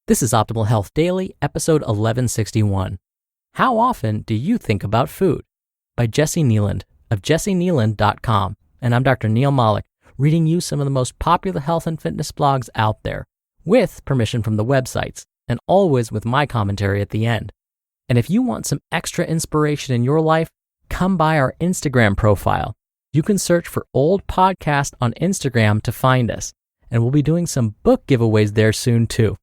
This is Optimal Health Daily, episode 1161. How often do you think about food? By Jessi Kneeland of JessiKneeland.com. And I'm Dr. Neil Malik, reading you some of the most popular health and fitness blogs out there, with permission from the websites, and always with my commentary at the end. And if you want some extra inspiration in your life, come by our Instagram profile. You can search for Old Podcast on Instagram to find us, and we'll be doing some book giveaways there soon too.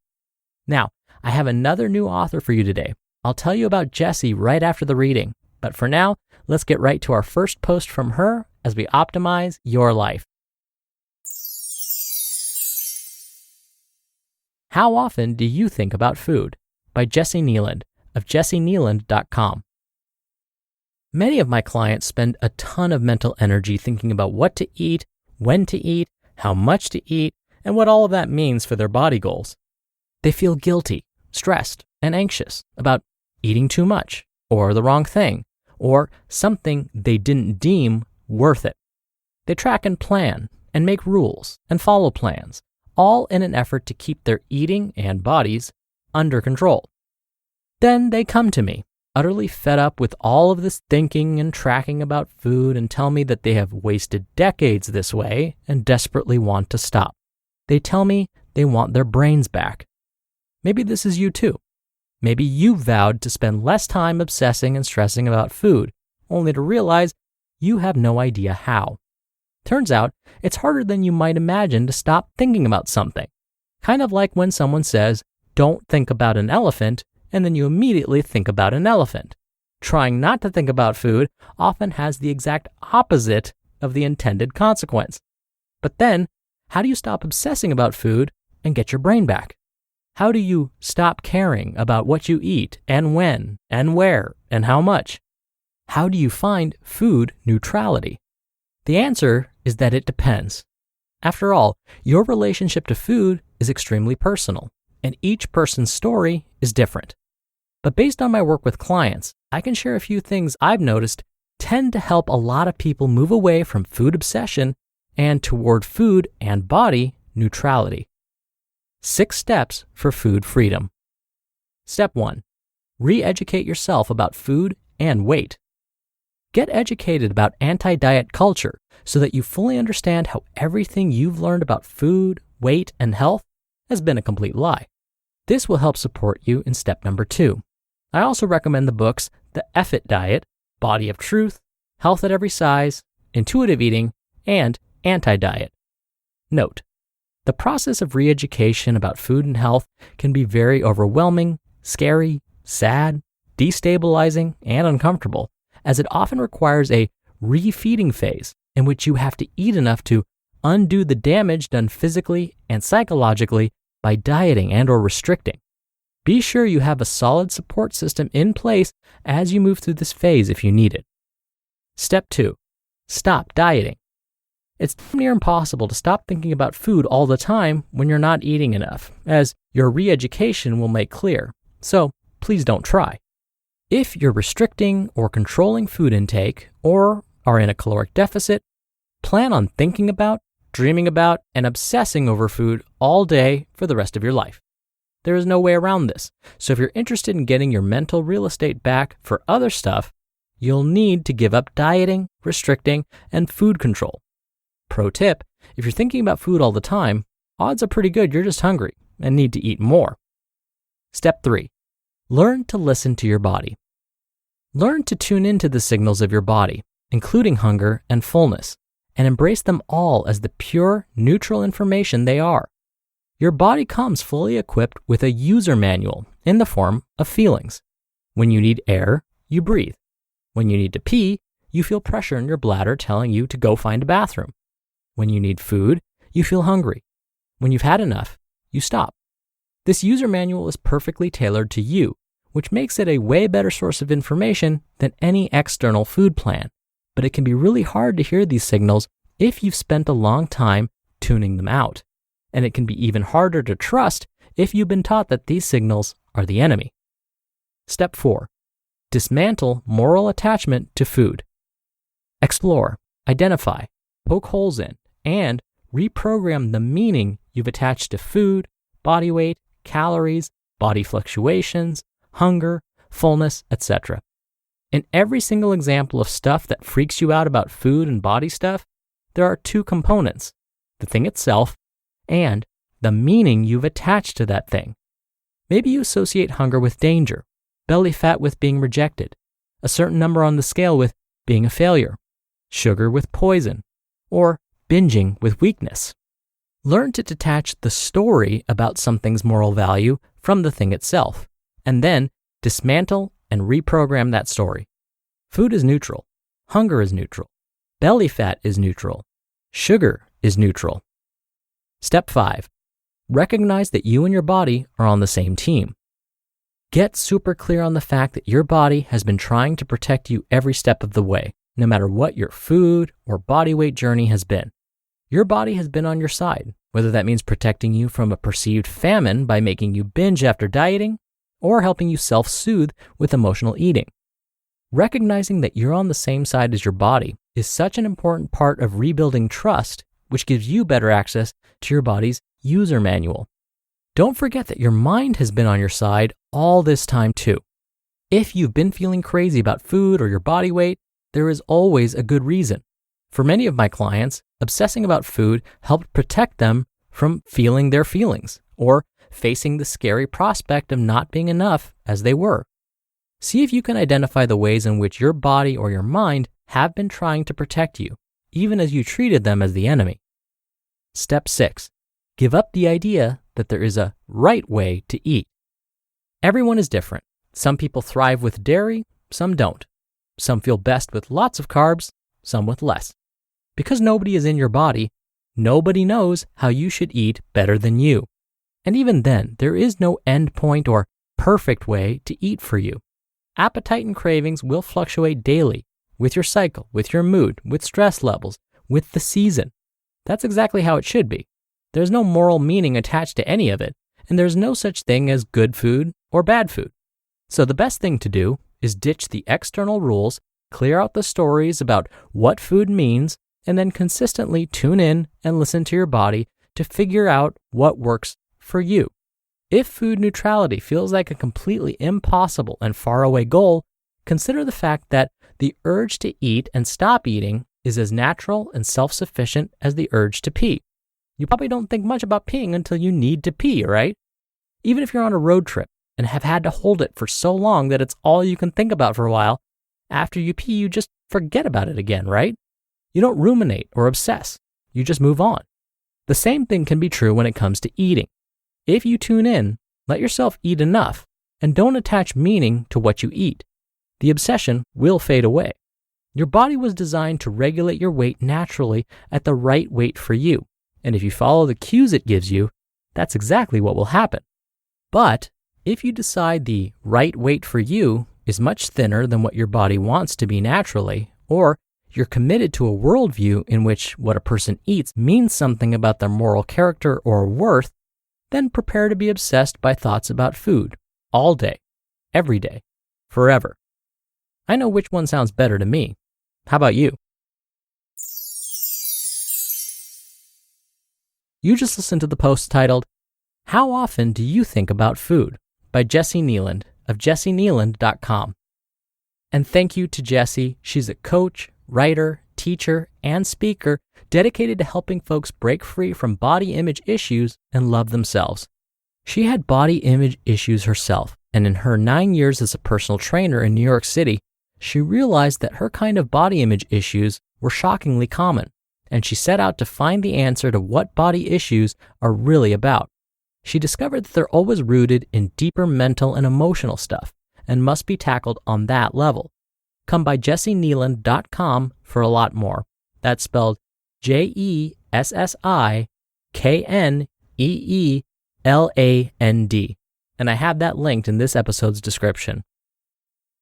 Now, I have another new author for you today. I'll tell you about Jessi right after the reading, but for now, let's get right to our first post from her as we optimize your life. How often do you think about food? By Jessi Kneeland of JessiKneeland.com. Many of my clients spend a ton of mental energy thinking about what to eat, when to eat, how much to eat, and what all of that means for their body goals. They feel guilty, stressed, and anxious about eating too much, or the wrong thing, or something they didn't deem worth it. They track and plan, and make rules, and follow plans, all in an effort to keep their eating and bodies under control. Then they come to me, utterly fed up with all of this thinking and tracking about food, and tell me that they have wasted decades this way and desperately want to stop. They tell me they want their brains back. Maybe this is you too. Maybe you vowed to spend less time obsessing and stressing about food, only to realize you have no idea how. Turns out, it's harder than you might imagine to stop thinking about something. Kind of like when someone says, "Don't think about an elephant," and then you immediately think about an elephant. Trying not to think about food often has the exact opposite of the intended consequence. But then, how do you stop obsessing about food and get your brain back? How do you stop caring about what you eat and when and where and how much? How do you find food neutrality? The answer is that it depends. After all, your relationship to food is extremely personal, and each person's story is different. But based on my work with clients, I can share a few things I've noticed tend to help a lot of people move away from food obsession and toward food and body neutrality. 6 steps for food freedom. Step 1. Re-educate yourself about food and weight. Get educated about anti-diet culture so that you fully understand how everything you've learned about food, weight, and health has been a complete lie. This will help support you in step number 2. I also recommend the books The F-It Diet, Body of Truth, Health at Every Size, Intuitive Eating, and Anti-Diet. Note: the process of re-education about food and health can be very overwhelming, scary, sad, destabilizing, and uncomfortable, as it often requires a re-feeding phase in which you have to eat enough to undo the damage done physically and psychologically by dieting and or restricting. Be sure you have a solid support system in place as you move through this phase if you need it. Step 2. Stop dieting. It's near impossible to stop thinking about food all the time when you're not eating enough, as your re-education will make clear, so please don't try. If you're restricting or controlling food intake, or are in a caloric deficit, plan on thinking about, dreaming about, and obsessing over food all day for the rest of your life. There is no way around this, so if you're interested in getting your mental real estate back for other stuff, you'll need to give up dieting, restricting, and food control. Pro tip, if you're thinking about food all the time, odds are pretty good you're just hungry and need to eat more. Step 3. Learn to listen to your body. Learn to tune into the signals of your body, including hunger and fullness, and embrace them all as the pure, neutral information they are. Your body comes fully equipped with a user manual in the form of feelings. When you need air, you breathe. When you need to pee, you feel pressure in your bladder telling you to go find a bathroom. When you need food, you feel hungry. When you've had enough, you stop. This user manual is perfectly tailored to you, which makes it a way better source of information than any external food plan. But it can be really hard to hear these signals if you've spent a long time tuning them out. And it can be even harder to trust if you've been taught that these signals are the enemy. Step 4. Dismantle moral attachment to food. Explore, identify, poke holes in, and reprogram the meaning you've attached to food, body weight, calories, body fluctuations, hunger, fullness, etc. In every single example of stuff that freaks you out about food and body stuff, there are two components: the thing itself and the meaning you've attached to that thing. Maybe you associate hunger with danger, belly fat with being rejected, a certain number on the scale with being a failure, sugar with poison, or binging with weakness. Learn to detach the story about something's moral value from the thing itself, and then dismantle and reprogram that story. Food is neutral. Hunger is neutral. Belly fat is neutral. Sugar is neutral. Step 5. Recognize that you and your body are on the same team. Get super clear on the fact that your body has been trying to protect you every step of the way, no matter what your food or body weight journey has been. Your body has been on your side, whether that means protecting you from a perceived famine by making you binge after dieting, or helping you self-soothe with emotional eating. Recognizing that you're on the same side as your body is such an important part of rebuilding trust, which gives you better access to your body's user manual. Don't forget that your mind has been on your side all this time too. If you've been feeling crazy about food or your body weight, there is always a good reason. For many of my clients, obsessing about food helped protect them from feeling their feelings or facing the scary prospect of not being enough as they were. See if you can identify the ways in which your body or your mind have been trying to protect you, even as you treated them as the enemy. Step 6. Give up the idea that there is a right way to eat. Everyone is different. Some people thrive with dairy, some don't. Some feel best with lots of carbs, some with less. Because nobody is in your body, nobody knows how you should eat better than you. And even then, there is no end point or perfect way to eat for you. Appetite and cravings will fluctuate daily with your cycle, with your mood, with stress levels, with the season. That's exactly how it should be. There's no moral meaning attached to any of it, and there's no such thing as good food or bad food. So the best thing to do is ditch the external rules, clear out the stories about what food means, and then consistently tune in and listen to your body to figure out what works for you. If food neutrality feels like a completely impossible and faraway goal, consider the fact that the urge to eat and stop eating is as natural and self-sufficient as the urge to pee. You probably don't think much about peeing until you need to pee, right? Even if you're on a road trip and have had to hold it for so long that it's all you can think about for a while, after you pee, you just forget about it again, right? You don't ruminate or obsess. You just move on. The same thing can be true when it comes to eating. If you tune in, let yourself eat enough, and don't attach meaning to what you eat. The obsession will fade away. Your body was designed to regulate your weight naturally at the right weight for you, and if you follow the cues it gives you, that's exactly what will happen. But if you decide the right weight for you is much thinner than what your body wants to be naturally, or you're committed to a worldview in which what a person eats means something about their moral character or worth, then prepare to be obsessed by thoughts about food all day, every day, forever. I know which one sounds better to me. How about you? You just listened to the post titled, "How Often Do You Think About Food?" by Jessi Kneeland of JessiKneeland.com. And thank you to Jessi. She's a coach, writer, teacher, and speaker dedicated to helping folks break free from body image issues and love themselves. She had body image issues herself, and in her 9 years as a personal trainer in New York City, she realized that her kind of body image issues were shockingly common, and she set out to find the answer to what body issues are really about. She discovered that they're always rooted in deeper mental and emotional stuff and must be tackled on that level. Come by JessiKneeland.com for a lot more. That's spelled JessiKneeland. And I have that linked in this episode's description.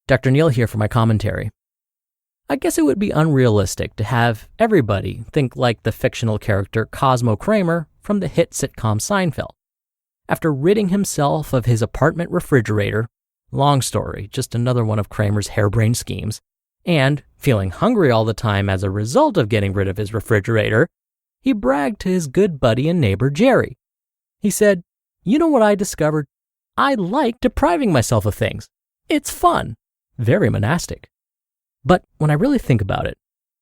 Dr. Neil here for my commentary. I guess it would be unrealistic to have everybody think like the fictional character Cosmo Kramer from the hit sitcom Seinfeld. After ridding himself of his apartment refrigerator, long story, just another one of Kramer's harebrained schemes, and feeling hungry all the time as a result of getting rid of his refrigerator, he bragged to his good buddy and neighbor Jerry. He said, You know what I discovered? I like depriving myself of things. It's fun. Very monastic. But when I really think about it,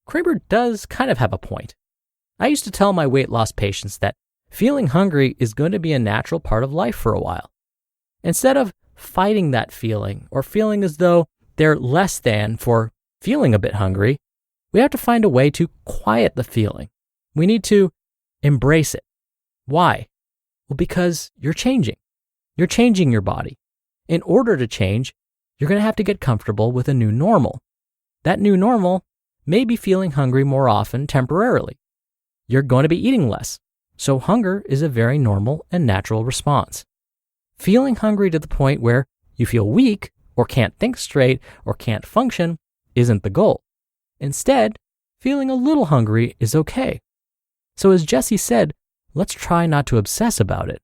Kramer does kind of have a point. I used to tell my weight loss patients that feeling hungry is going to be a natural part of life for a while. Instead of fighting that feeling or feeling as though they're less than for feeling a bit hungry, we have to find a way to quiet the feeling. We need to embrace it. Why? Well, because you're changing. You're changing your body. In order to change, you're going to have to get comfortable with a new normal. That new normal may be feeling hungry more often temporarily. You're going to be eating less, so hunger is a very normal and natural response. Feeling hungry to the point where you feel weak or can't think straight or can't function isn't the goal. Instead, feeling a little hungry is okay. So as Jessi said, let's try not to obsess about it.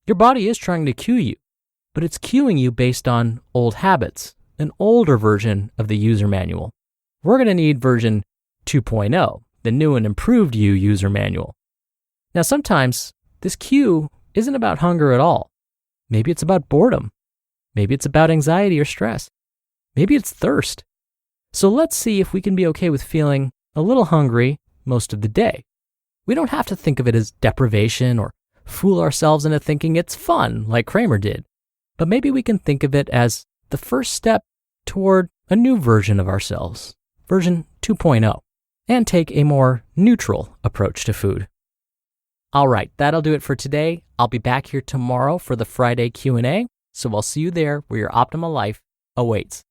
Your body is trying to cue you, but it's cueing you based on old habits, an older version of the user manual. We're going to need version 2.0, the new and improved you user manual. Now, sometimes this cue isn't about hunger at all. Maybe it's about boredom. Maybe it's about anxiety or stress. Maybe it's thirst. So let's see if we can be okay with feeling a little hungry most of the day. We don't have to think of it as deprivation or fool ourselves into thinking it's fun like Kramer did. But maybe we can think of it as the first step toward a new version of ourselves, version 2.0, and take a more neutral approach to food. All right, that'll do it for today. I'll be back here tomorrow for the Friday Q&A, so I'll see you there where your optimal life awaits.